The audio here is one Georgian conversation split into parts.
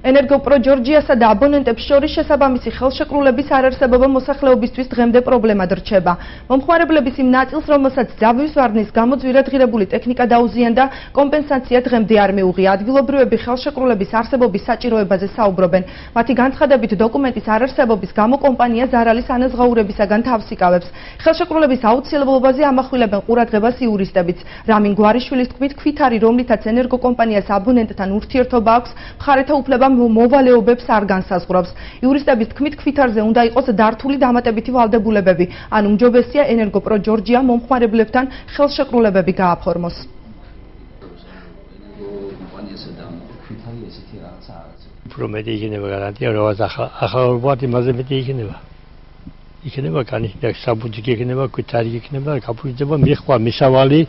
ენერგოპრო ჯორჯიასა და აბონენტებს შორის შესაბამისი ხელშეკრულების არარსებობა მოსახლეობისთვის დღემდე პრობლემად რჩება. მომხმარებლების იმ ნაწილს, რომელსაც ძაბვის ვარდნის გამო ძვირადღირებული ტექნიკა დაუზიანდა, კომპენსაცია დღემდე არ მიუღია. ადგილობრივები ხელშეკრულების არსებობის საჭიროებაზე საუბრობენ. მათი განცხადებით, დოკუმენტის არარსებობის გამო კომპანია ზარალის ანაზღაურებისაგან თავს იკავებს. ხელშეკრულების აუცილებლობაზე ამახვილებენ ყურადღებას იურისტებიც. რამინ გვარიშვილის თქმით, ქვითარი, რომლითაც ენერგოკომპანიას აბონენტთან ურთიერთობა აქვს, მხარეთა უფლება მოვალეობებს არ განსაზღვრავს. იურისტების თქმით, ქვითარზე უნდა იყოს დართული დამატებითი ვალდებულებები, ანუ უმჯობესია ენერგოპრო ჯორჯია მომხმარებლებთან ხელშეკრულებები გააფორმოს. უფრო მეტი იქნება გარანტია, რომ ახალობად იმაზე მეტი იქნება. იქნება განიხილება, საბუთი იქნება, ქვითარი იქნება, გაფუძნება მიხვა, მისავალი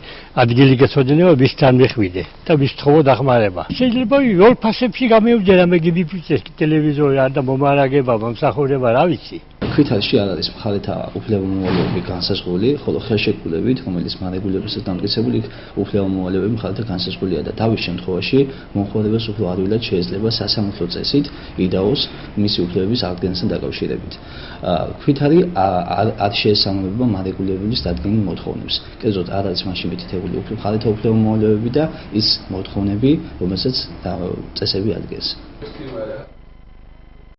ადგილი გეცოდინება, ვისთან მიხვიდე და ვის თხოვო დახმარება. შეიძლება ორ ფასებში გამევიდე რამე გიბიფიცეს ტელევიზორი არ და მომარაგება, მომსახურება, რა ვიცი. ქვითარში არ არის მხარეთა უფლებამოვალეობები განსაზღვრული, ხოლო ხელშეკრულებით, რომელიც მარეგულირებასაც დამტკიცებული, უფლებამოვალეობები მხარეთა განსაზღვრულია და თავის შემთხვევაში მომხმარებელს უფრო ადვილად შეიძლება სასამართლო წესით იდაოს მისი უფლებების აღდგენასთან დაკავშირებით. ქვითარი არ შეესაბამება მარეგულირების დადგენილ მოთხოვნებს. კერძოდ არ არის მაშინ მითითებული მხარეთა უფლებამოვალეობები და ის მოთხოვნები, რომელსაც წესები ადგენს.